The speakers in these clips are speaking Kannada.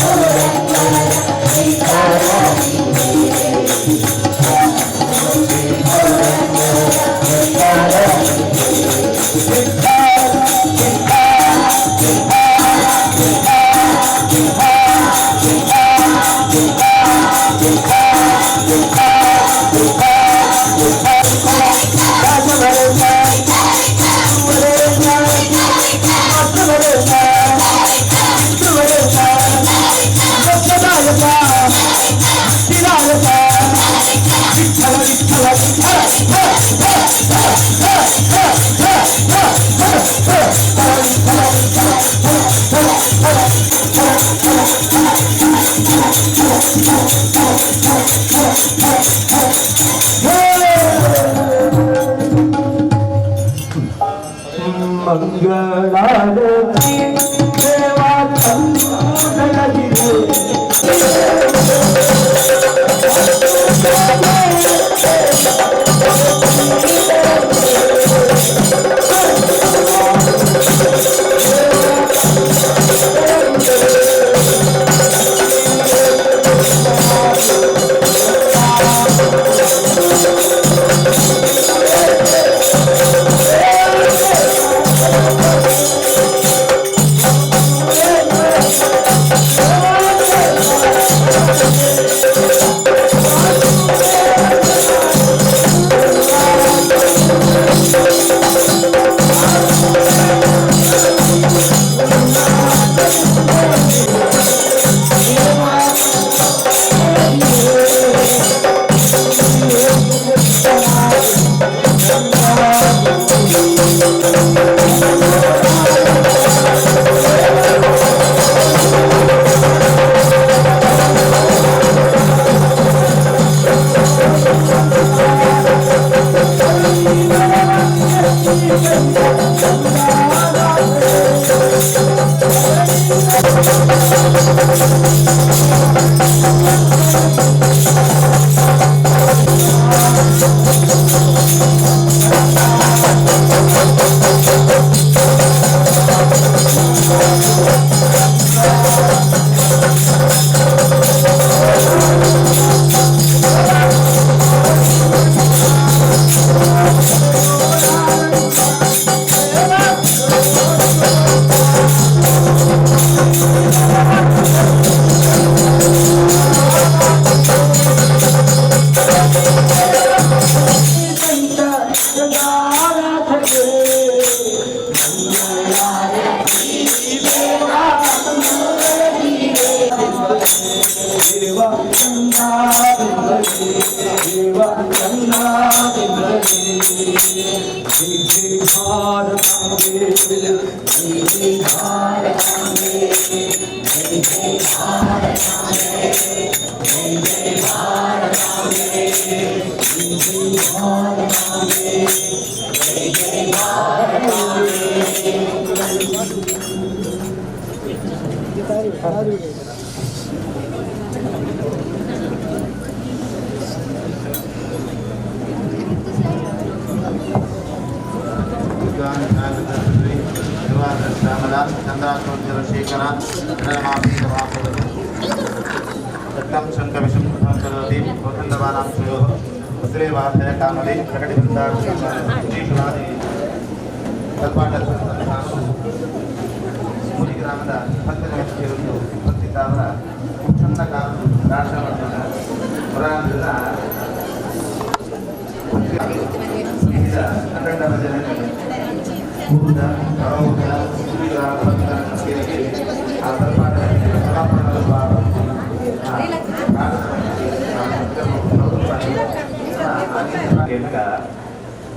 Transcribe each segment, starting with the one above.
Oh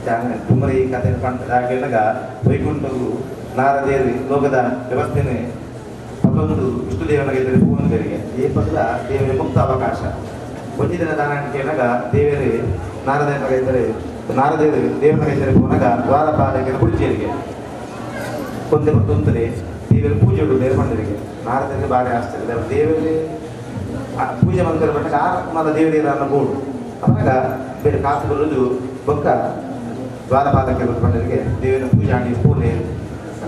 jangan kumari kata pantai naga Vaikuntagu Naradevi Logada Devastine Papandu Vistu Deva Naga Devi Puvan Deriga Ye Padla Devi Mukta Avakasha Vanjidana Danan Kenaga Devi Naradevi Naradevi Devi Naga Devi Punaga Dwarapada Kena Pudjeriga Kunde Patuntare Devi Pujudu Devi Panderiga Naradevi Bari Ashtari Devi Puja Mantar Pataka Mada Devi Rana Board Apanaga Beda Kasu Buludu Boka ದ್ವಾರಪಾಲಕ್ಕೆ ಬಂದವರಿಗೆ ದೇವಿನ ಪೂಜಾಣಿ ಪೂನೆ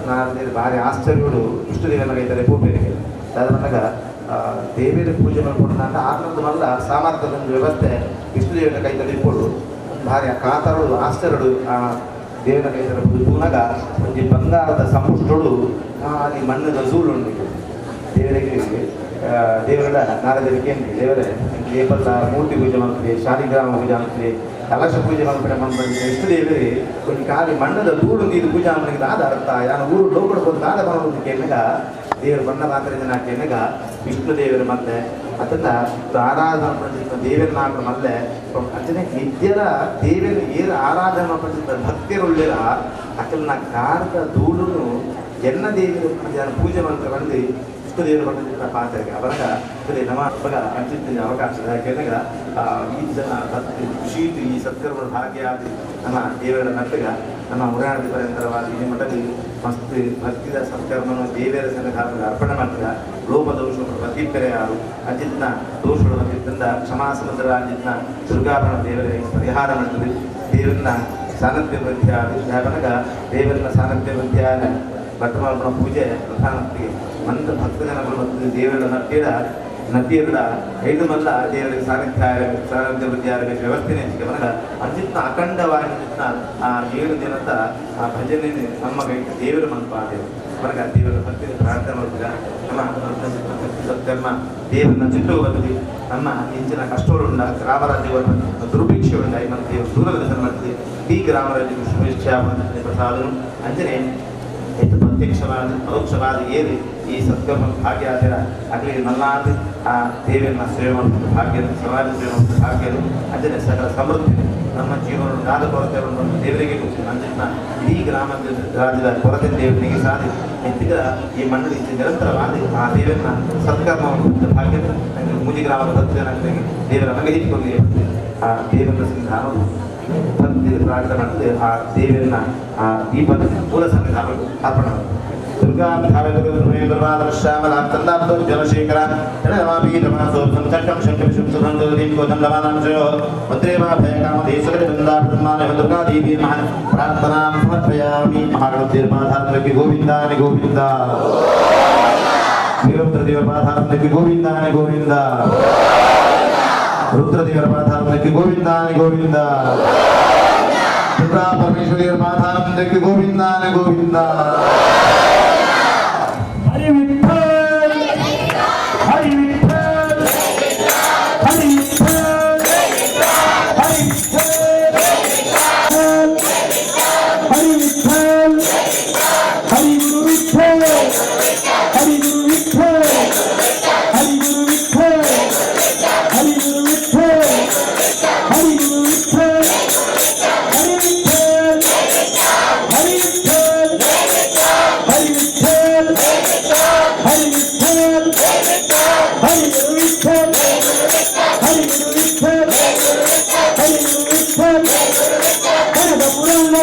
ನಾನು ಭಾರಿ ಆಶ್ಚರ್ಯಗಳು ಇಷ್ಟು ದೇವನ ಇದ್ದಾರೆ ಪೂಜೆಗೆ ಅದಾದಾಗ ದೇವಿಯ ಪೂಜೆ ಮಾಡ್ಕೊಂಡು ನಾನು ಆನಂದ ಮಲ್ಲ ಸಾಮರ್ಥ್ಯದ ವ್ಯವಸ್ಥೆ ಇಷ್ಟು ದೇವನ ಕೈದಲ್ಲಿ ಇಟ್ಕೊಂಡು ಭಾರಿ ಕಾತರಳು ಆಶ್ಚರ್ಯಗಳು ದೇವನ ಕೈದಲ್ಲಿ ಪೂನಾಗ ಒಂದು ಬಂಗಾರದ ಸಂಪುಷ್ಟಗಳು ಅಲ್ಲಿ ಮಣ್ಣದ ಝೂಳು ಉಂಟು ದೇವರಿಗೆ ದೇವರ ನಾರದರಿಗೆ ದೇವರೇ ಏಪಲ್ಲ ಮೂರ್ತಿ ಪೂಜೆ ಮಾಡ್ತೀವಿ ಶಾಲಿಗ್ರಾಮ ಪೂಜೆ ಮಾಡ್ತೀವಿ ಕಲಶ ಪೂಜೆ ಮಾಡ್ಬಿಟ್ಟು ಎಷ್ಟು ದೇವರೇ ಒಂದು ಕಾಲಿ ಮಣ್ಣದ ಧೂಳು ಇದು ಪೂಜೆ ಮಾಡಿದ ಆದ ಅರ್ಥ ಯಾರು ಊರು ಲೋಕಡ ಬಂದು ನಾದ ಮಾಡೋದು ಕೆನ್ನಗ ದೇವರು ಬಣ್ಣ ಮಾತ್ರ ಜನ ಕೆನ್ನಗ ವಿಷ್ಣು ದೇವರು ಮತ್ತೆ ಅದನ್ನ ಆರಾಧನೆ ಪಡಿಸಿದ ದೇವರ ನಾಡು ಮಲ್ಲೆ ಅಂಚನೆ ನಿತ್ಯರ ದೇವರ ಏರು ಆರಾಧನೆ ಪಡಿಸಿದ ಭಕ್ತಿಯರುಳ್ಳಿರ ಅಕ್ಕಲ್ನ ಕಾರದ ಧೂಳುನು ಎನ್ನ ದೇವರು ಪೂಜೆ ಮಾಡ್ತಾರೆ ಬಂದು ದೇವರು ಬಂದ ಪಾತ್ರೆಗೆ ಅವರಾಗ ನಮ್ಮ ಅಂಚಿನ ಅವಕಾಶ ಕೆಳಗ ಈ ಜನ ಭಕ್ತಿ ಖುಷಿ ಈ ಸತ್ಕರ್ಮ ಭಾಗ್ಯ ಆಗಿ ನಮ್ಮ ದೇವರ ನಟ್ಟಗ ನಮ್ಮ ಮುರಾಣ ಪರಂತರವಾದ ಈ ಮಠದಲ್ಲಿ ಮಸ್ತ್ ಭಕ್ತಿದ ಸತ್ಕರ್ಮವನ್ನು ದೇವರ ಸನ್ನಿಧಾನದಲ್ಲಿ ಅರ್ಪಣೆ ಮಾಡ್ತಾರೆ ಲೋಪ ದೋಷಗಳು ಪ್ರತಿಪೆರೆ ಯಾರು ಅಂಚಿನ ದೋಷಗಳು ಅಂಚಿದ್ದರಿಂದ ಕ್ಷಮಾಸಮುದ್ರ ಅಂಚಿನ ದುರ್ಗಾಭರಣ ದೇವರಿಗೆ ಪರಿಹಾರ ಮಾಡ್ತದೆ ದೇವರನ್ನ ಸಾನ್ನಿಧ್ಯ ಬಂಧ್ಯ ಯಾಕಂದಾಗ ದೇವರನ್ನ ಸಾನ್ನಿಧ್ಯ ಬಂಧ್ಯ ಭಟ್ಟ ಪೂಜೆ ಪ್ರಧಾನಕ್ಕೆ ಮಂತ್ರ ಭಕ್ತ ಜನಗಳು ಮತ್ತು ದೇವರ ನಟಿಯರ 5 ಮಲ್ಲ ದೇವರಿಗೆ ಸಾನ್ನಿಧ್ಯ ವೃದ್ಧಿ ಆಗಬೇಕು ವ್ಯವಸ್ಥೆನೇ ಗಮನ ಅಂಚಿನ ಅಖಂಡವಾಗಿ ಆ 7 ದಿನದ ಆ ಭಜನೆ ನಮ್ಮ ದೇವರ ಮಂತ್ರ ಮನಗ ದೇವರ ಭಕ್ತಿ ಪ್ರಾರ್ಥನೆ ಮಾಡ್ತೀರ ನಮ್ಮ ದೇವರನ್ನ ಚಿಟ್ಟು ಬದಲಿ ನಮ್ಮ ಇಂಚಿನ ಕಷ್ಟಗಳುಂಡ ಗ್ರಾಮರಾಜ್ಯವನ್ನು ದುರ್ಭಿಕ್ಷೆಯುಂಡ ಮತ್ತು ದೇವರು ದೂರದ ದರ್ಶನ ಮಾಡ್ತೀವಿ ಈ ಗ್ರಾಮರಾಜ್ಯ ಶುಭೇಚ್ಛಾ ಪ್ರಸಾದನು ಅಂಜನೆ ಹೆಚ್ಚು ಪ್ರತ್ಯಕ್ಷವಾದ ಪರೋಕ್ಷವಾದ ಏರಿ ಈ ಸತ್ಕರ್ಮ ಭಾಗ್ಯ ಆದರ ಆಗಲಿ ನಲ್ಲಾದ ಆ ದೇವಿಯನ್ನ ಸೇವೆ ಮಾಡುವಂಥ ಭಾಗ್ಯ ಸಮಾಜ ಸೇವೆ ಮಾಡುವಂಥ ಭಾಗ್ಯರು ಅಂಜನೆ ಸಕಲ ಸಮೃದ್ಧಿ ನಮ್ಮ ಜೀವನವನ್ನು ನಾದ ಕೊರತೆಗಳನ್ನು ದೇವರಿಗೆ ಗೊತ್ತು ಅಂಜನ ಇಡೀ ಗ್ರಾಮದ ರಾಜ್ಯದ ಕೊರತೆ ದೇವರಿಗೆ ಸಾಧಿ ಹೆಚ್ಚಿಗ ಈ ಮಂಡಳಿ ನಿರಂತರವಾಗಿ ಆ ದೇವರನ್ನ ಸತ್ಕರ್ಮವನ್ನು ಭಾಗ್ಯ ಮುಜಿ ಗ್ರಾಮದ ಭಕ್ತನಾಗಿ ದೇವರ ನಮಗೆ ಹಿಚ್ಕೊಳ್ಳಿ ಆ ದೇವರ ಸಂಧಾನವು ಭಕ್ತಿ ಪ್ರಾರ್ಥನೆ ಮಾಡಿದ್ರೆ ಆ ದೇವರನ್ನ ಆ ದೀಪದ ಮೂಲ ಸಂವಿಧಾನ ಅರ್ಪಣೆ ದುರ್ಗಾ ಜಲಶೇಖರ ದುರ್ಗಾದೇವಿ ಪ್ರಾರ್ಥನಾ ಸಮರ್ಪಯಾಮಿ ಮಹಾಗಣಪತಿ ಗೋವಿಂದಾನಿ ಗೋವಿಂದ ವೀರಭದ್ರದೇವರ ಪಾದಾರಕ್ಕೆ ಗೋವಿಂದಾನಿ ಗೋವಿಂದ ರುದ್ರದೇವರ ಪಾದಾರಕ್ಕೆ ಗೋವಿಂದಾನಿ ಗೋವಿಂದ ದುರ್ಗಾ ಪರಮೇಶ್ವರಿಯರ ಪಾದಾರಕ್ಕೆ ಗೋವಿಂದಾನಿ ಗೋವಿಂದ ಹರಿ ವಿಠ್ಠಲ್ ಹರಿ ವಿಠ್ಠಲ್ ಹರಿ ವಿಠ್ಠಲ್ ಹರಿ ವಿಠ್ಠಲ್ ಹರಿ ವಿಠ್ಠಲ್ ಹರಿ ಗುರು ವಿಠ್ಠಲ್ ಹರಿ ಗುರು ವಿಠ್ಠಲ್ ಹರಿ ಗುರು ವಿಠ್ಠಲ್ ಹರಿ ಗುರು ವಿಠ್ಠಲ್ ಹರಿ ಗುರು ವಿಠ್ಠಲ್ ಹರಿ ವಿಠ್ಠಲ್ ಹರಿ ವಿಠ್ಠಲ್ ಹರಿ ವಿಠ್ಠಲ್ ಹರಿ ವಿಠ್ಠಲ್ ಹರಿ ಗುರು ವಿಠ್ಠಲ್ ಹರಿ ಗುರು ವಿಠ್ಠಲ್ ಹರಿ ಗುರು ವಿಠ್ಠಲ್ ಕನಕ ಪುರಾಣ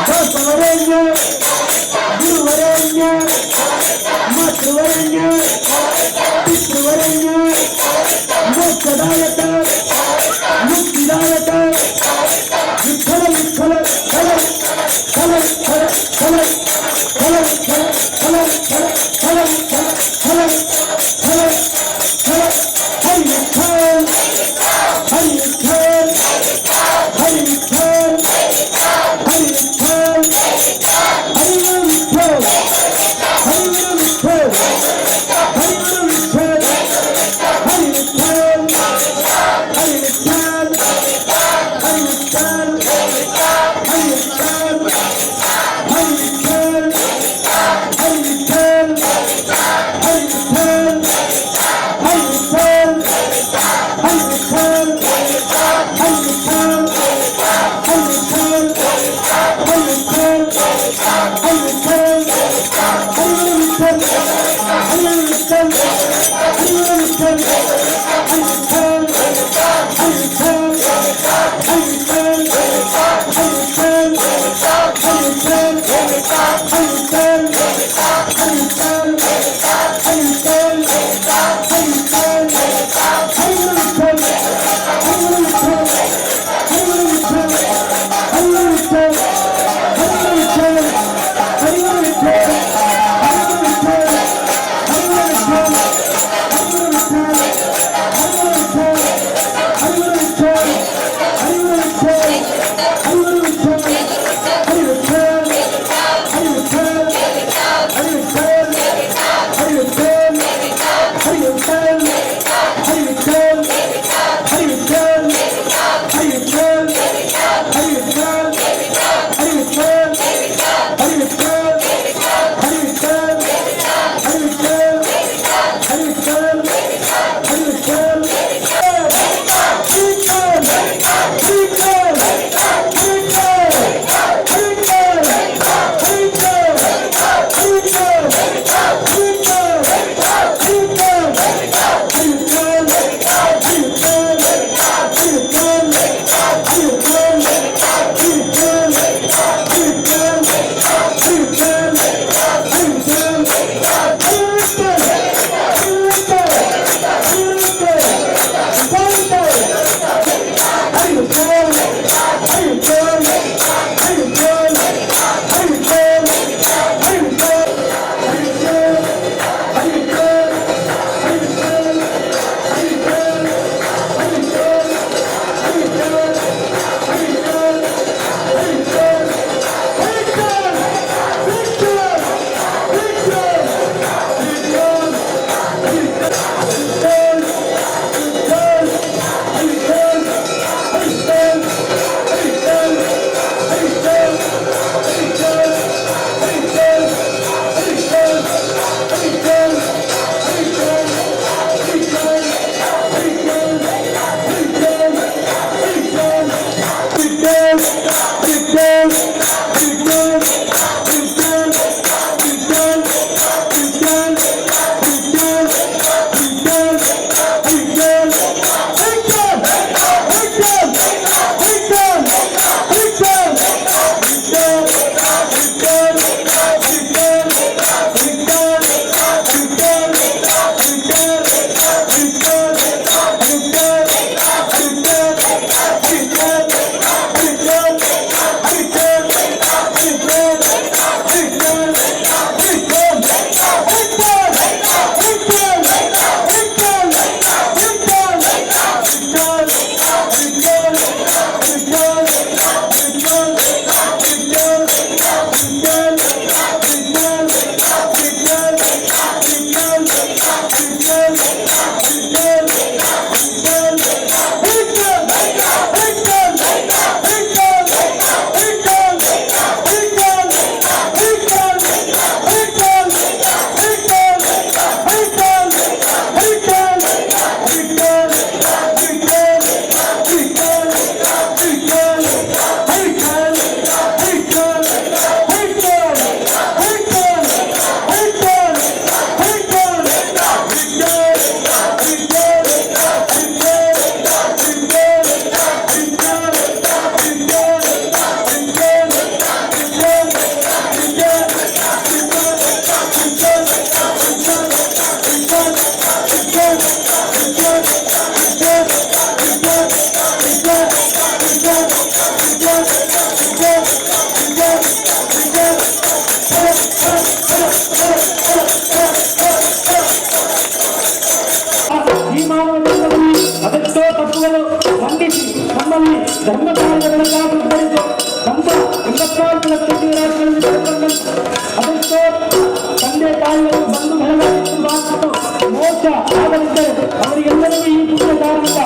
ದಾಸವರೇಣ್ಯ ಗುರುವರೇಣ್ಯ ಮಾತೃವರೇಣ್ಯ ಪಿತೃವರೇಣ್ಯ ಮೋಕ್ಷದಾಯಕ ಮುಕ್ತಿದಾಯಕ ವಿಠಲ ವಿಠಲ ಫಲ ಫಲ ಫಲ ಫಲ ಫಲ ಫಲ ಫಲ ಫಲ ಫಲ ಫಲ ಹರಿ ವಿಠಲ್ ಹರಿ ವಿಠಲ್ ಹರಿ ವಿಠಲ್ ಹರಿ ವಿಠಲ್ ಹರಿ ಗುರು ವಿಠಲ್ ಹರಿ ಗುರು ವಿಠಲ್ ಹರಿ ಗುರು ವಿಠಲ್ ಹರಿ ವಿಠಲ್ ಹರಿ ವಿಠಲ್ ಹರಿ ವಿಠಲ್ ಹರಿ ವಿಠಲ್ ಹರಿ ವಿಠಲ್ ಹರಿ ವಿಠಲ್ ಅದಕ್ಕೆ ತಂದೆ ತಾಯಿಗಳು ಬಂದು ಬೆಳಗಾಗಿತ್ತು ಮೋಕ್ಷ ಆಗಲಿದ್ದರೆ ಅವರಿಗೆಲ್ಲರಿಗೂ ಈ ಪುಣ್ಯ ಕಾರಣದಿಂದ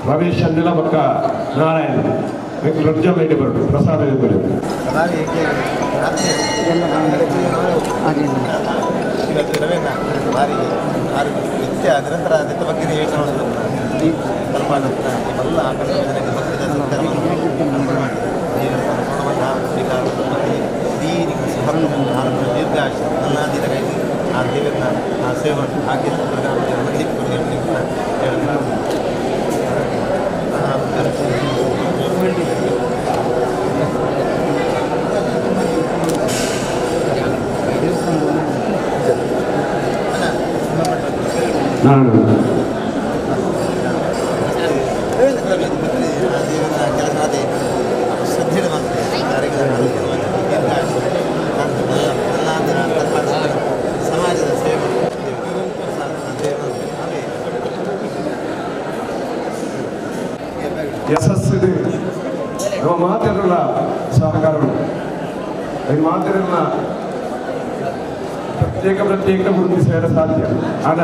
ರಮೇಶ್ ಅಂದಿಲ್ಲ ಪಕ್ಕ ನಾರಾಯಣ ರಜ್ಜಮ್ಮ ಇಟ್ಟು ಬರೋದು ಪ್ರಸಾದ ಬರೋದು ಭಾರಿ ನಿತ್ಯ ನಿರಂತರ ಅದರ ಬಗ್ಗೆ ಯೋಚನೆ ಸ್ವಲ್ಪ ಎಲ್ಲ ದೀರ್ಘಾಶ ನನ್ನ ದಿನಗಳಿಗೆ ಆ ದೇವರನ್ನ ಆ ಸೇವೆ ಹಾಕಿ ನಾನು ಕೆಲಸ ಅದೇ ಶ್ರದ್ಧೆ ಸಮಾಜದ ಸೇವೆ ಯಶಸ್ಸಿದೆ ನಮ್ಮ ಮಾತೆಲ್ಲ ಸಹಕಾರಗಳು ಈ ಮಾತೆಲ್ಲ ಪ್ರತ್ಯೇಕ ಗುರುತಿಸಲು ಸಾಧ್ಯ ಆದ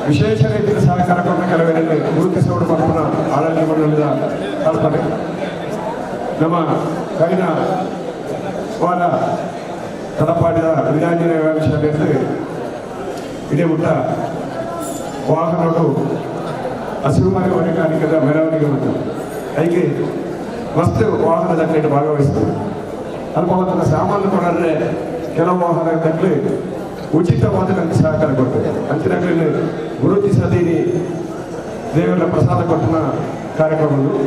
ವಿಶೇಷ ರೀತಿಯ ಸಹಕಾರ ಕೊಟ್ಟ ಕೆಲವರಲ್ಲಿ ಗುರುತಿಸೋಡು ಮಕ್ಕಳ ಆಡಳಿತ ಮಂಡಳಿದ ಕಲ್ಪನೆ ನಮ್ಮ ಕೈನ ವಾರ ತಲಪಾಡಿದ ವಿರಾಂಜನೇಯ ವ್ಯಾಯಾಮಶಾಲೆಯಲ್ಲಿ ಇಡೀ ಮುಟ್ಟ ವಾಹನಗಳು ಹಸಿರುಮನೆ ವೈಜ್ಞಾನಿಕದ ಮೆರವಣಿಗೆ ಉಂಟು ಹೀಗೆ ಮಸ್ತು ವಾಹನದ ಕೈಗೆ ಭಾಗವಹಿಸ್ತದೆ ಅಲ್ಪ ಹೊತ್ತಿನ ಸಾಮಾನು ಕೊಡರೆ ಕೆಲವು ವಾಹನದಲ್ಲಿ ಉಚಿತವಾದ ನನಗೆ ಸಹಕಾರ ಕೊಡ್ತದೆ ಅಂಚಿನಲ್ಲಿ ಗುರುತಿಸದೀನಿ ದೇವರ ಪ್ರಸಾದ ಕೊಟ್ಟನ ಕಾರ್ಯಕ್ರಮಗಳು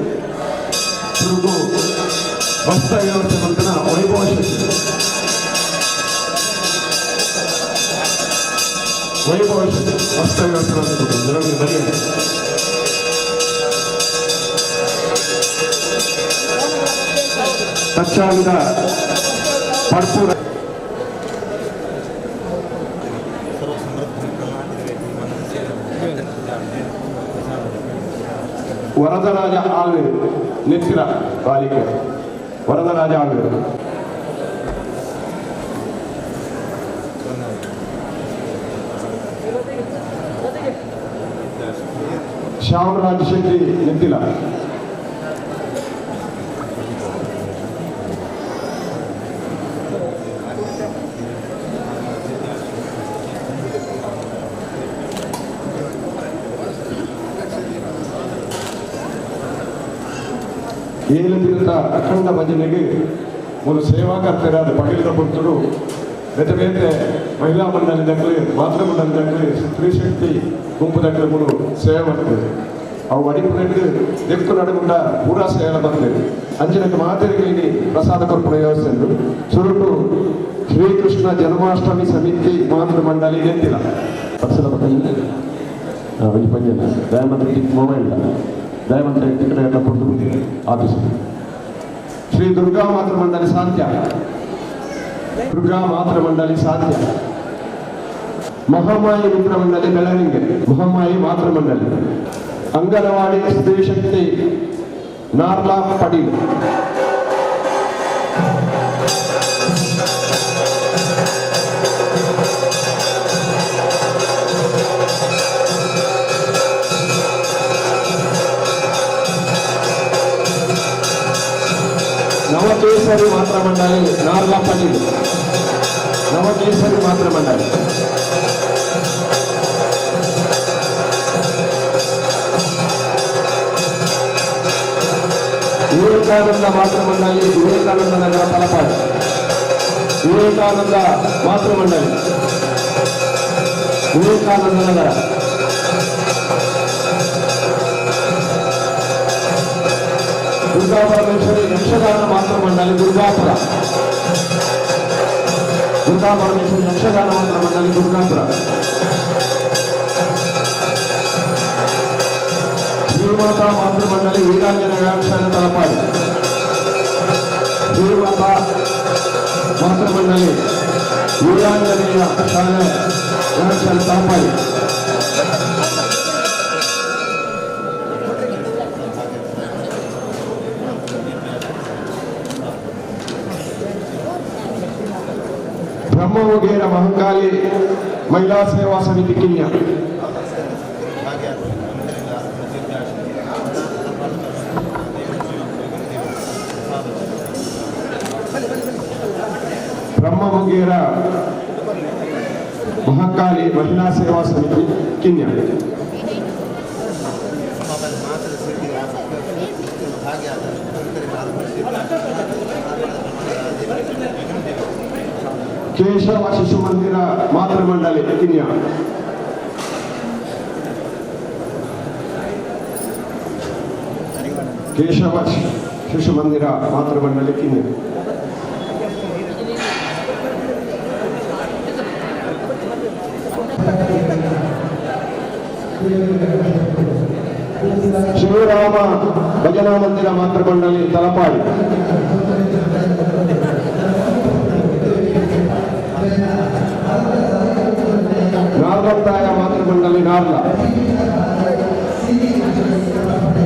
ಸುರುಗು ವಸ್ತ ವ್ಯವಸ್ಥೆ ಮಂತನ ವೈಭವ ಶಕ್ತಿ ವಸ್ತ ವ್ಯವಸ್ಥೆ ಅಂತ ಜನರಿಗೆ ಬರೆಯ ತಚ್ಚಾಂಗ ಭರ್ಪೂರ ವರದರಾಜ ಆಳ್ವೆ ನೆಚ್ಚಿನ ಬಾಲಿಕೆ ವರದರಾಜ ಆಳ್ವೆ ಶ್ಯಾಮರಾಜ್ ಶೆಟ್ಟಿ ನೆತ್ತಿಲ ಏಳು ದಿನದ ಅಖಂಡ ಭಜನೆಗೆ ಒಂದು ಸೇವಾಕರ್ತರಾದ ಪಗಿಲಿದ ಭಕ್ತರು ಬೇರೆ ಬೇರೆ ಮಹಿಳಾ ಮಂಡಲದಲ್ಲಿ ಮಾತೃ ಮಂಡಲದಲ್ಲಿ ಸ್ತ್ರೀ ಶಕ್ತಿ ಗುಂಪು ದಂಡಗಳು ಸೇವೆ ಮಾಡ್ತದೆ ಅವು ಅಡಿಪುರಕ್ಕೆ ಎತ್ತು ನಡುಗುಂಡ ಪೂರಾ ಸೇವೆ ಬರ್ತದೆ ಅಂಚಿನಕ್ಕೆ ಮಾತೆರಿಗೆ ಪ್ರಸಾದ ಕೊರ್ಪಣ ವ್ಯವಸ್ಥೆ ಎಂದು ಸುರುಟು ಶ್ರೀಕೃಷ್ಣ ಜನ್ಮಾಷ್ಟಮಿ ಸಮಿತಿ ಮಾತೃ ಮಂಡಳಿ ನೆತ್ತಿಲ್ಲ ಪಕ್ಷದ ಪಕ್ಕದಲ್ಲಿ ಪಂಜಲ್ಲ ದಯಮಂತ್ರಿ ಮೊಬೈಲ್ ದಯಮಂತ್ರಿ ಟಿಕೆಟ್ ಕೊಟ್ಟು ಆಫೀಸ್ ಶ್ರೀ ದುರ್ಗಾ ಮಾತೃ ಮಂಡಳಿ ಸಾಧ್ಯ ದುರ್ಗಾ ಮಾತೃ ಮಂಡಳಿ ಸಾಧ್ಯ ಮಹಾಮಾಯಿ ಮಿತ್ರ ಮಂಡಳಿ ಬೆಳವಣಿಗೆ ಮಹಾಮಾಯಿ ಮಾತೃ ಮಂಡಳಿ ಅಂಗನವಾಡಿ ಸ್ತ್ರೀ ಶಕ್ತಿ ನಾರ್ಲಾ ಪಡೀಲ್ ನವಕೇಸರಿ ಮಾತೃ ಮಂಡಳಿ ನಾರ್ಲಾ ಪಡೀಲ್ ನವಕೇಸರಿ ಮಾತೃ ಮಂಡಳಿ ವಿವೇಕಾನಂದ ಮಾತೃ ಮಂಡಳಿ ವಿವೇಕಾನಂದ ನಗರ ತಲಪಾಡಿ ವಿವೇಕಾನಂದ ಮಾತೃ ಮಂಡಳಿ ವಿವೇಕಾನಂದ ನಗರ ದುರ್ಗಾ ಪರಮೇಶ್ವರಿ ಯಕ್ಷಗಾನ ಮಾತೃ ಮಂಡಳಿ ದುರ್ಗಾಪುರ ದುರ್ಗಾ ಪರಮೇಶ್ವರಿ ಯಕ್ಷಗಾನ ಮಾತೃ ಮಂಡಳಿ ದುರ್ಗಾಪುರ ಶ್ರೀಮಾತಾ ಮಾತೃ ಮಂಡಳಿ ವೀರಾಂಜನೇಯ ವ್ಯಾಯಾಮಶಾಲೆ ತಲಪಾಡಿ ಶ್ರೀಮಾತಾ ಮಾತೃ ಮಂಡಳಿ ವೀರಾಂಜನೇಯ ಶಾಲೆ ವ್ಯಾಯಾಮಶಾಲೆ ತಲಪಾಡಿ ಬ್ರಹ್ಮವಗೇರ ಮಹಂಕಾಳಿ ಮಹಿಳಾ ಸೇವಾ ಸಮಿತಿ ಕಿನ್ಯ ಮಂದಿರ ಮಹಾಕಾಳಿ ಮಹಿಳಾ ಸೇವಾ ಸಮಿತಿ ಕಿನ್ಯ. ಕೇಶವ ಶಿಶು ಮಂದಿರ ಮಾತೃ ಮಂಡಳಿ ಕಿನ್ಯ. ಕೇಶವ ಶಿಶು ಮಂದಿರ ಮಾತೃ ಮಂಡಳಿ ಕಿನ್ಯ. ಶಿವರಾಮ ಭಜನಾ ಮಂದಿರ ಮಾತೃ ಮಂಡಳಿ ತಲಪಾಡಿ. ನಾರ್ವಂತಾಯ ಮಾತೃ ಮಂಡಳಿ ನಾರ್ಲ.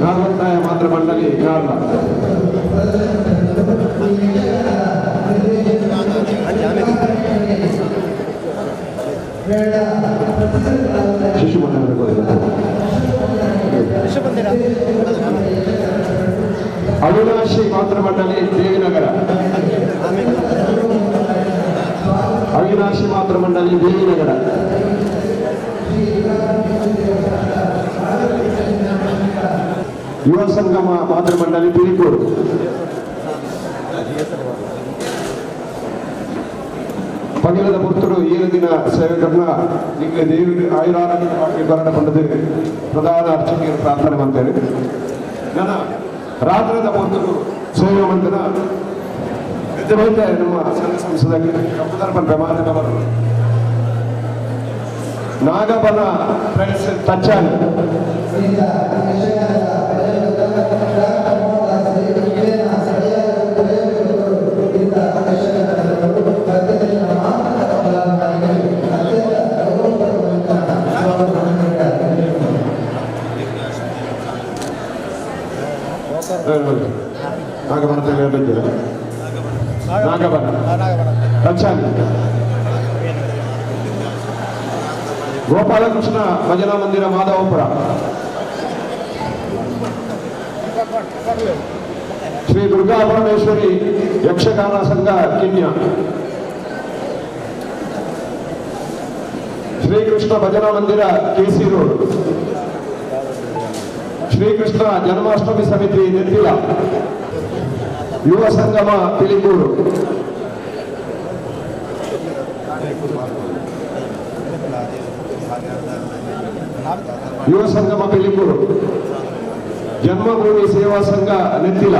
ನಾರ್ವಂತಾಯ ಮಾತೃ ಮಂಡಳಿ ನಾರ್ಲ. ಶಿಶು ಮಂದಿರ ಅವಿನಾಶಿ ಮಾತೃ ಮಂಡಳಿ ದೇವಿನಗರ. ಅವಿನಾಶಿ ಮಾತೃ ಮಂಡಳಿ ದೇವಿನಗರ. ಯುವ ಸಂಗಮ ಮಾತೃ ಮಂಡಳಿ ಪಿರಿಕೂರು. ಪಂಗಲದ ಪುರ್ತರು 7 ದಿನ ಸೇವೆಗಳನ್ನ ಈಗ ದೇವಿ ಆಯುರಾರೋಗ್ಯವಾಗಿ ಬರಣ ಪಂಡದ ಪ್ರಧಾನ ಅರ್ಚಕರು ಪ್ರಾರ್ಥನೆ ಮಾಡ್ತೇವೆ. ನನ್ನ ರಾತ್ರದ ಪುರ್ತರು ಸೇವೆ ಮಂದಿರ ನಮ್ಮ ಸಂಘ ಸಂಸದಕ್ಕೆ ಪ್ರಮಾಣದವರು ನಾಗಬನ ಫ್ರೆಂಡ್ಸ್ ತಚ್ಚಾನಿ. ನಾಗಬನ ತಚ್ಚಾನಿ. ಗೋಪಾಲಕೃಷ್ಣ ಭಜನಾ ಮಂದಿರ ಮಾಧವಪುರ. ಶ್ರೀ ದುರ್ಗಾ ಪರಮೇಶ್ವರಿ ಯಕ್ಷಗಾನ ಸಂಘ ಕಿನ್ಯ. ಶ್ರೀಕೃಷ್ಣ ಭಜನಾ ಮಂದಿರ ಕೆಸಿ ರೋಡ್. ಶ್ರೀಕೃಷ್ಣ ಜನ್ಮಾಷ್ಟಮಿ ಸಮಿತಿ ನೆತ್ತಿಲ. ಯುವ ಸಂಗಮ ಪಿಲಿಕೂರು. ಯುವ ಸಂಗಮ ಪಿಲಿಕೂರು. ಜನ್ಮಭೂಮಿ ಸೇವಾ ಸಂಘ ನೆತ್ತಿಲ.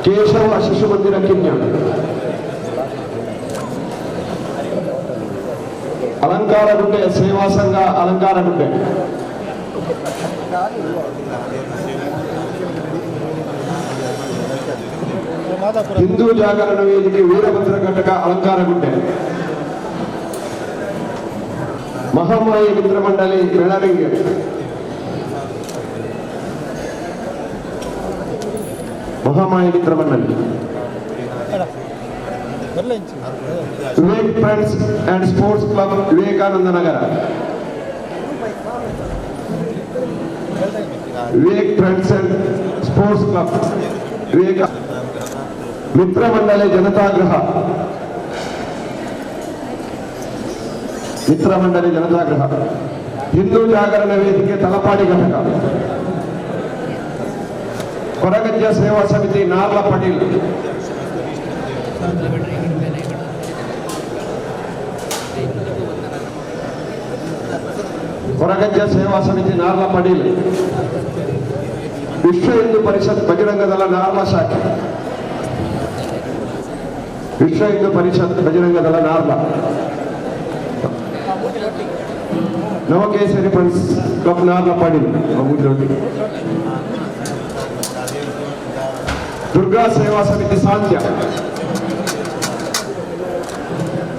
ಕೇಶವ ಶಿಶು ಮಂದಿರ ಕಿನ್ಯ. ಅಲಂಕಾರಗುಡ್ಡೆ ಸೇವಾ ಸಂಘ ಅಲಂಕಾರಗುಡ್ಡೆ. ಹಿಂದೂ ಜಾಗರಣ ವೇದಿಕೆ ವೀರಭದ್ರ ಘಟಕ ಅಲಂಕಾರಗುಡ್ಡೆ. ಮಹಾಮಾಯಿ ಮಿತ್ರ ಮಂಡಳಿ ಬೆಳರಿಂಗೆ. ಮಹಾಮಾಯಿ ಮಿತ್ರ ಮಂಡಳಿ. Vivek friends and sports club Vivekananda Nagar. Vivek friends and sports club Viveka. ಮಿತ್ರ ಮಂಡಳಿ ಜನತಾಗೃಹ. ಮಿತ್ರ ಮಂಡಳಿ ಜನತಾಗೃಹ. ಹಿಂದೂ ಜಾಗರಣ ವೇದಿಕೆ ತಲಪಾಡಿ ಘಟಕ. ಕೊರಗಜ್ಜ ಸೇವಾ ಸಮಿತಿ ನಾರ್ಲ ಪಟೀಲ್. ಕೊರಗಜ್ಜ ಸೇವಾ ಸಮಿತಿ ನಾರ್ಲ ಪಡೀಲ್. ವಿಶ್ವ ಹಿಂದೂ ಪರಿಷತ್ ಬಜರಂಗ ದಳ ನಾರ್ಲ ಶಾಖೆ. ವಿಶ್ವ Hindu Parishad Bajrang Dal Narla. Navakesari friends club Narla Padeel. Durga Seva Samiti Santya.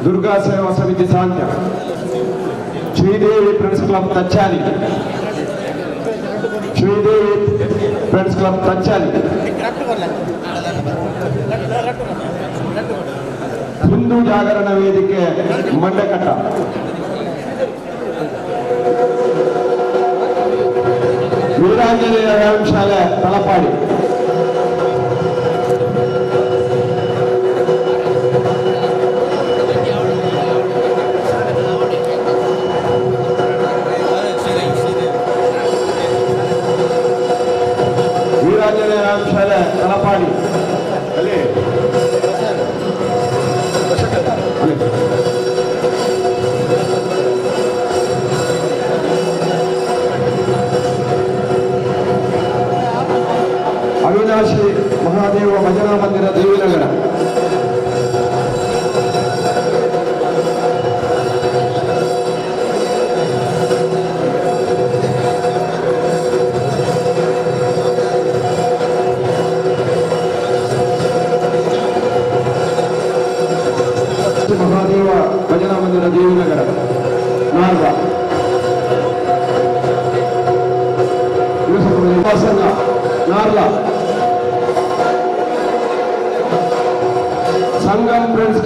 Durga Seva Samiti Santya. Sridevi friends club Tachchali. Sridevi friends club Tachchali. Hindu Jagarana Vedike Mandakatta. Veeranjaneya ವ್ಯಾಯಾಮ ಶಾಲೆ Talapady.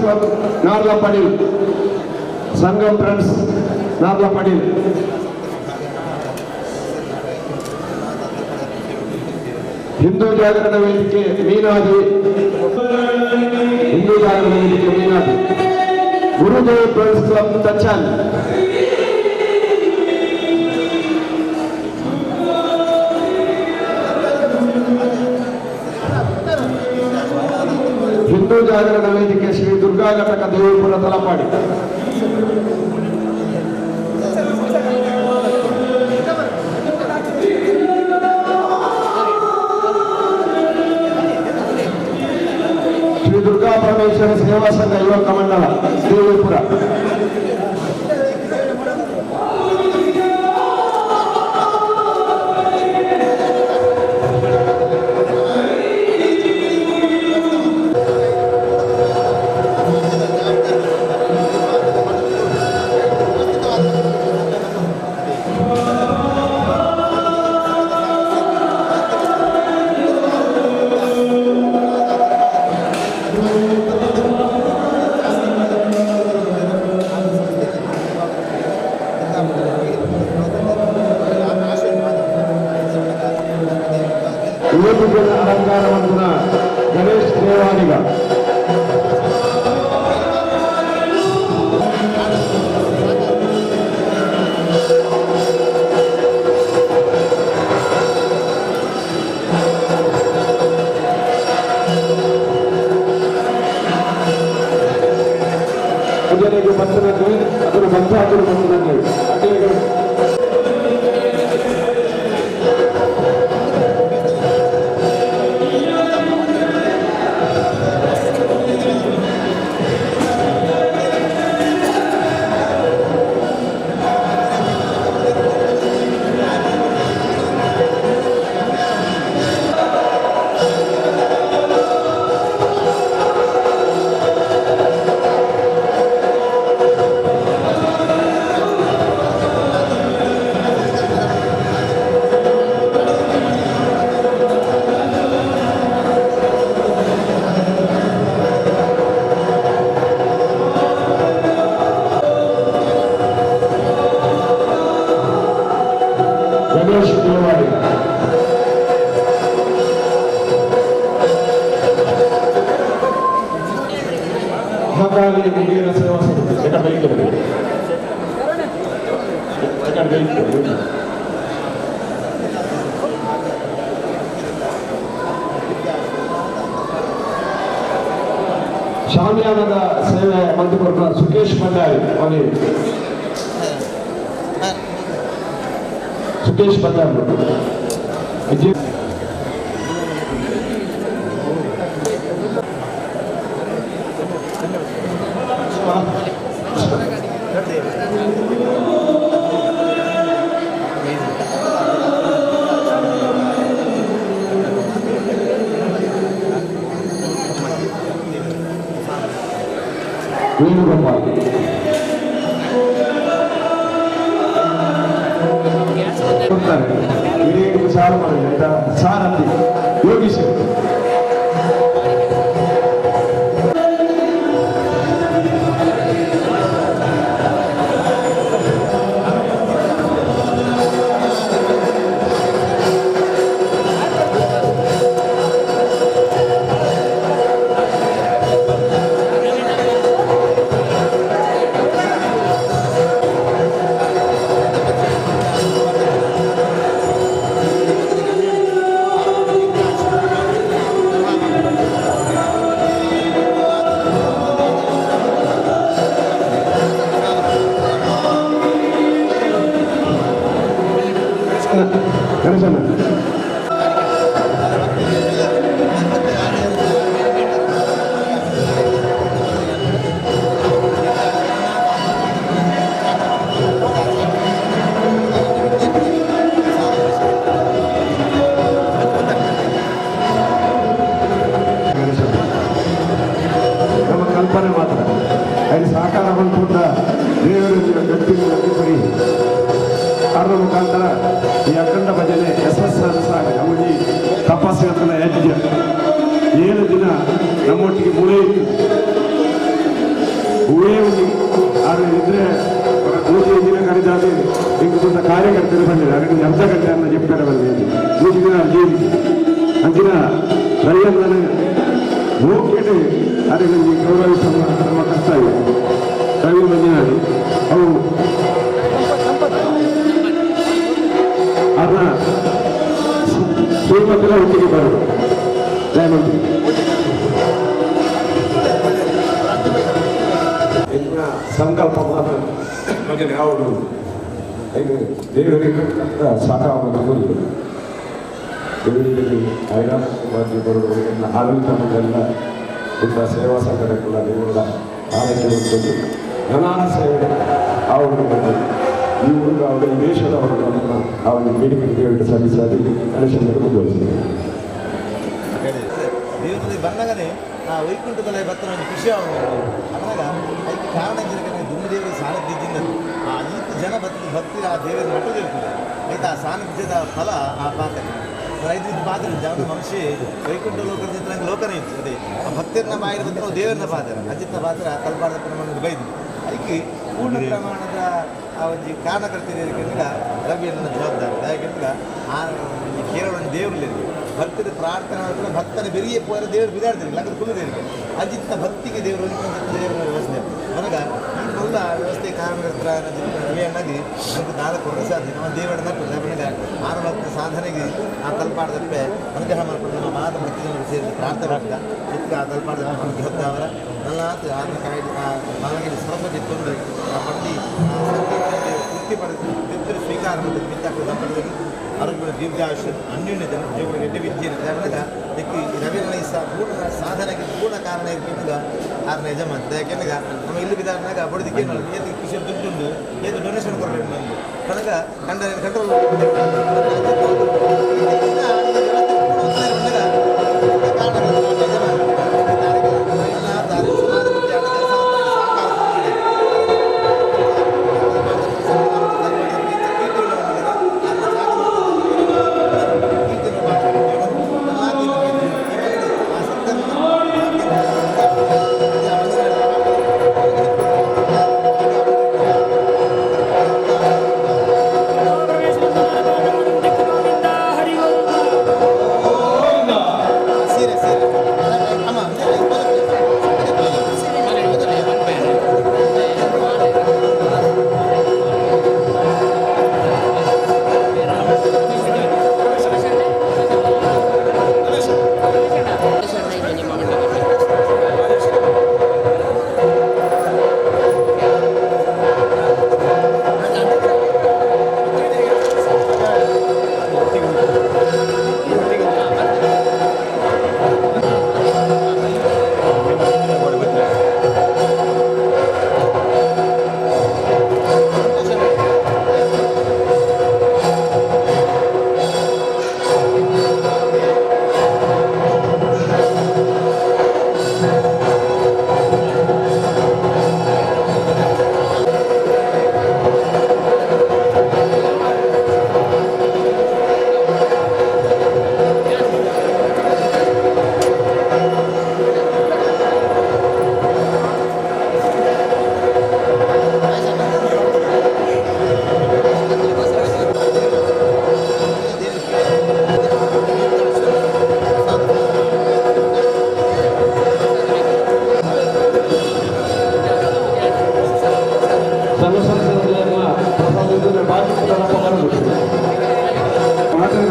Club Narlapadi, Sangam friends Narlapadi, Hindu Jagarana Vedike Meenadi, Hindu Jagarana Vedike Meenadi, Gurudev friends club Tachan, Hindu Jagarana Vedike Shri Durga ಘಟಕ ದೇವಪುರ ತಲಪಾಡಿ, ಶ್ರೀ ದುರ್ಗಾ ಪರಮೇಶ್ವರ ಸೇವಾ ಸಂಘ ಯುವಕ ಮಂಡಲ ದೇವಪುರ, ವೇದಿಕೆಯ ಅಲಂಕಾರವಂತನ ಗಣೇಶ್ ದೇವಾನಿಗ, ಭಜನೆಗೆ ಬಂಧನಕ್ಕೆ ಅದರ ಬಂಧಾದರು ಬಂಧನಕ್ಕೆ ಅಡ್ಡಿಗಳು ಗಣೇಶ್ ದೇವಾಡಿ, ಹಾಗಾಗಿ ಮುಗಿಯ ಸೇವಾ ಶಾಮಿಯಾನದ ಸೇವೆ ಮಂತ್ರಿಪುರ ಸುಖೇಶ್ ಭಂಡಾರಿ ಅವನಿಗೆ ಸುಖೇಶ್ ಭಂಡಾರಿ ವೇಣುಗೋಪಾಲ್ ಹಿರಿಯರಿಗೆ ಸಾಲ ಮಾಡಿದೆ ಆಯ್ತಾ, ಸಾರಥಿ ಯೋಗೀಶ್ ಗಣೇಶನ ನಮ್ಮ ಕಲ್ಪನೆ ಮಾತ್ರ ಅಲ್ಲಿ ಸಾಕಾರ ಬಂದ್ಕೊಂಡ ದೇವರ ಗಟ್ಟಿ ಅದರ ಮುಖಾಂತರ ಈ ಅಖಂಡ ಭಜನೆ ಯಶಸ್ಸಾಗಿ ನಮಗೆ ತಪಸ್ಸಿನ ಯಜ್ಞ 7 ದಿನ ನಮ್ಮೊಟ್ಟಿಗೆ ಮೂರೇ ಇತ್ತು. ಆದರೆ ಇದ್ರೆ ಮೂರು ದಿನ ಕಡಿದಾಗ ಇಂಕು కొంత ಕಾರ್ಯಕರ್ತರು ಬಂದಿದೆ ಅದಕ್ಕೆ ಅರ್ಧ ಗಂಟೆ ಅನ್ನ చెప్తారు ಬಂದಿದೆ ಮೂರು ದಿನ ಜೀವಿ ಅಂಚಿನ ರೈಯನ್ನ ಹೋಗ್ಬಿಟ್ಟು ಅದಕ್ಕೆ ಗೌರವಿಸುವ ನಮ್ಮ ಕರ್ತವ್ಯ ರವಿ ಮಂಜನಾಡಿ ಅವು ಅದನ್ನ ಶ್ರೀಮಂತರ ಒಟ್ಟಿಗೆ ಬರೋದು ದಯಮಾಡಿ ಸಂಕಲ್ಪ ಬಗ್ಗೆ ಯಾವುದು ಇದು ದೇವರಿಗೆ ಸಾಕಾಗುವುದು ದೇವರಿಗೆ ಐರಾಜಿ ಬರುವವರಿಗೆ ಆಡಳಿತ ಮಂಡಳಿಯ ಇಂಥ ಸೇವಾ ಸಂಘಟನೆಗಳ ದೇವರ ಆರೈಕೆ ಹೊಂದಿದ್ದು ಘನಾನ ಸೇವೆ ಅವರು ಈ ಊರಿಗೆ ಅವರ ದೇಶದವರು ಅವರಿಗೆ ಬೇಡಿಕೆ ದೇವರಿಗೆ ಸಲ್ಲಿಸಿ ಕನೆಕ್ಷನ್ ಮುಂದುವರಿಸಿದ್ದಾರೆ. ದೇವರಲ್ಲಿ ಬಂದಾಗನೇ ಆ ವೈಕುಂಠದಲ್ಲಿ ಭಕ್ತರ ಒಂದು ಖುಷಿ ಆಗೋದು ಅದಾಗ ಅದಕ್ಕೆ ಕಾರಣ ಜನ ದುಂಡು ದೇವರ ಸಾನ್ನಿಧ್ಯದಿಂದ ಆ ಈತ ಜನ ಭಕ್ತಿ ಆ ದೇವರ ನಟದಿರ್ತದೆ ಆಯ್ತು ಆ ಸಾನ್ನಿಧ್ಯದ ಫಲ ಆ ಪಾತ್ರ ಐದು ಪಾತ್ರ ಜನ ಮನುಷ್ಯ ವೈಕುಂಠ ಲೋಕದ ಲೋಕನೇ ಇತ್ತು ಅದೇ ಆ ಭಕ್ತರನ್ನ ಬಾಯಿರ ಬಂದ್ರೆ ದೇವರನ್ನ ಪಾತ್ರ ಅಜಿತ್ನ ಪಾತ್ರ ಕಲ್ಪಾದ ಪ್ರಮಾಣದ ಬೈದು ಅದಕ್ಕೆ ಪೂರ್ಣ ಪ್ರಮಾಣದ ಆ ಒಂದು ಕಾರಣಕರ್ತಿದ್ದಕ್ಕಿಂತ ರವಿಯನ್ನ ಜವಾಬ್ದಾರಿ ಯಾಕೆಂದ್ರೆ ಆ ಕೇರಳ ದೇವರಲ್ಲಿ ಭಕ್ತರ ಪ್ರಾರ್ಥನೆ ಭಕ್ತನ ಬೆರಿಯ ಪೋರ ದೇವರು ಬಿದಾಡ್ತಿರಲಿಲ್ಲ ಅಂದ್ರೆ ಫುಲ್ ದೇವರಿಗೆ ಅಜಿತ್ತ ಭಕ್ತಿಗೆ ದೇವರು ದೇವರ ವ್ಯವಸ್ಥೆ ನನಗೆ ಈ ಫುಲ್ ವ್ಯವಸ್ಥೆ ಕಾರಣಕರ್ತರ ರವಿಯನ್ನಾಗಿ ನಮಗೆ 4 ವರ್ಷ ನಮ್ಮ ದೇವರ ನನಗೆ 6 ಭಕ್ತ ಸಾಧನೆಗೆ ಆ ತಲುಪಾಡದಪ್ಪೆ ಅನುಗ್ರಹ ಮಾಡಿಕೊಂಡು ನಮ್ಮ ಮಾತ ಭಕ್ತಿಯನ್ನು ಸೇರಿದ ಪ್ರಾರ್ಥನೆ ಮಾಡ್ತಾ ಇದಕ್ಕೆ ಆ ತಲುಪಾಡದ ಹೊತ್ತವರ ನನ್ನ ಆತನ ಕಾಯ್ದು ಆ ಮನೆಗೆ ಸರಸ್ವತಿ ತಂದು ಆ ಪಂಡಿ ತೃಪ್ತಿ ಪಡೆದು ಸ್ವೀಕಾರ ಮಾಡಿದ ಮಿತ್ತಾಕ ದಂಪತಿಗೆ ಆರೋಗ್ಯ ದೀರ್ಘಾಯುಷ್ಯ ಅನ್ಯೋನ್ಯತೆ ಜೀವನ ಎಡ್ಡೆ ವಿದ್ಯೆ ಇರುತ್ತೆ ಇದಕ್ಕೆ ರವಿಗಳ ಪೂರ್ಣ ಸಾಧನೆಗೆ ಪೂರ್ಣ ಕಾರಣ ಇರ್ಕಿಂಗ ಆರನೇ ಯಜಮಾನ ಯಾಕೆಂದಾಗ ನಮ್ಮ ಇಲ್ಲಿ ವಿಧಾನದಾಗ ಬಡದಿಕ್ಕೆ ಏದು ಖುಷಿ ದುಡ್ಡು ಏದು ಡೊನೇಷನ್ ಕೊಡಬೇಕು ನಮಗೆ ಕನಗ ಕಂಟ್ರೋಲ್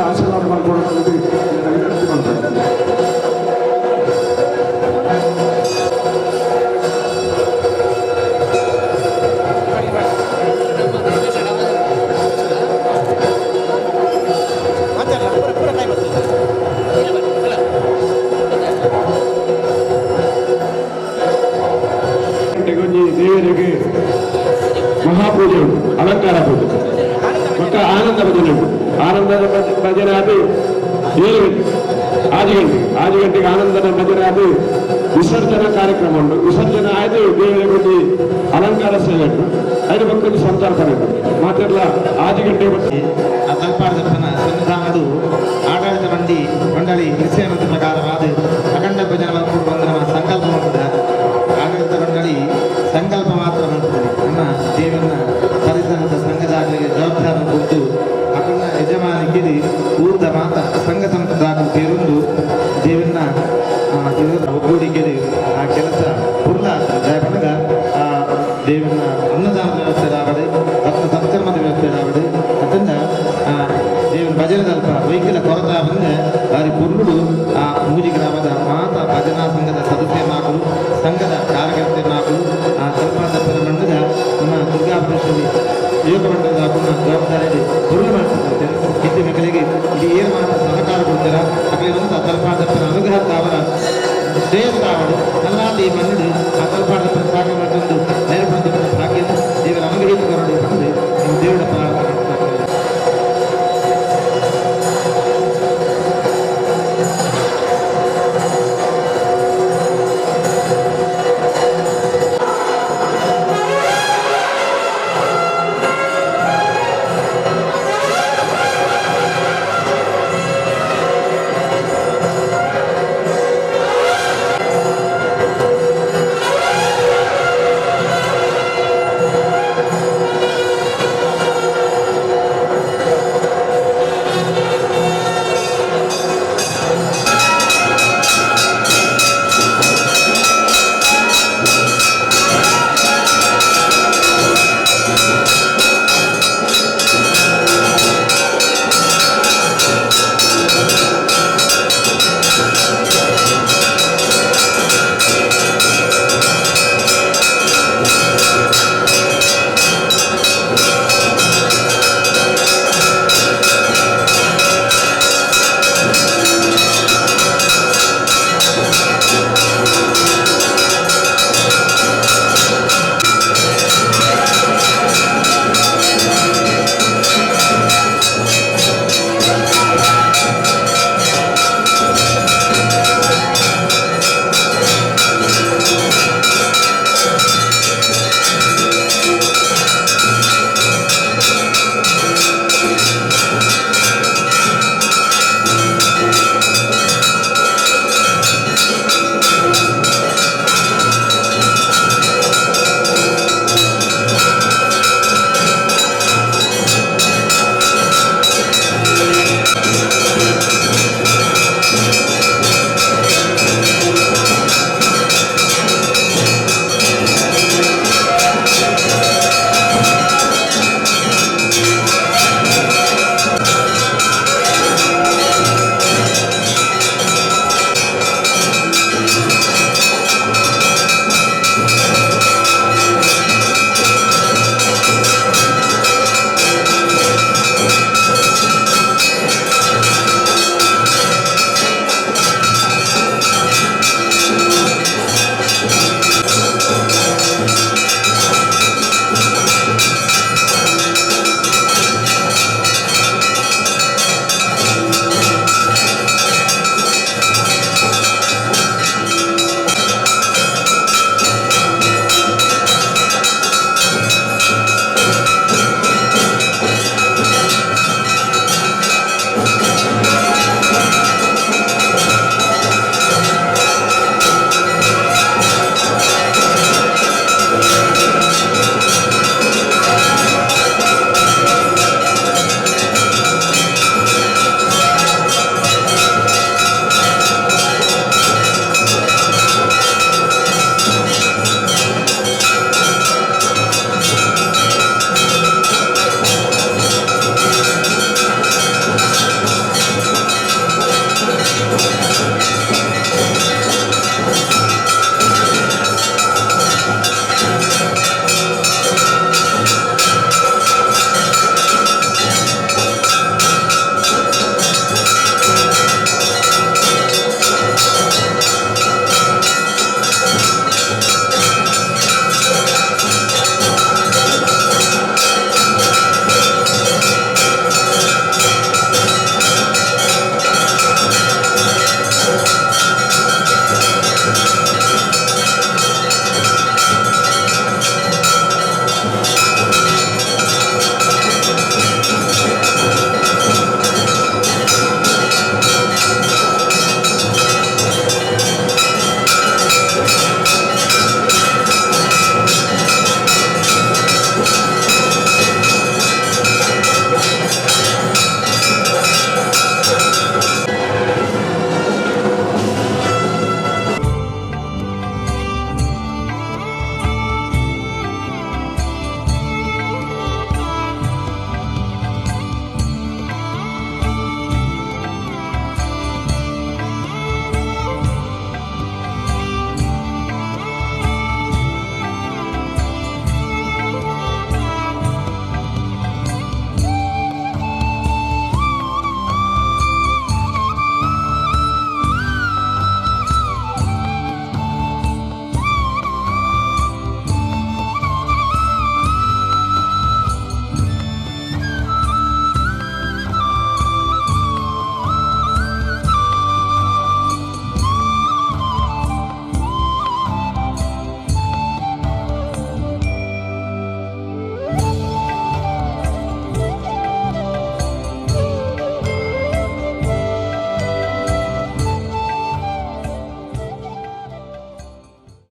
ಆಶೀರ್ವಾದ ಮಾಡ್ಕೊಳ್ಳೋದು ವಿನಂತಿ ಮಾಡ್ತಾರೆ. ದೇವರಿಗೆ ಮಹಾಪೂಜೆ ಉಂಟು, ಅಲಂಕಾರ ಪೂಜೆ ಮತ್ತು ಆನಂದ ಭಜನೆ ಉಂಟು. ಆನಂದದ ಭಜನೆ ಅದು 7 ಗಂಟೆಗೆ ಆನಂದದ ಭಜನೆ ಅದು ವಿಸರ್ಜನಾ ಕಾರ್ಯಕ್ರಮ ಉಂಟು. ವಿಸರ್ಜನೆ ಆಯ್ತು ದೇವರಿಗೆ ಅಲಂಕಾರ ಸೇವೆ ಉಂಟು. 5 ಭಕ್ತರಿಗೆ ಸಂತರ್ಪಣೆ ಉಂಟು. ಮಾತೆಲ್ಲ 6 ಗಂಟೆ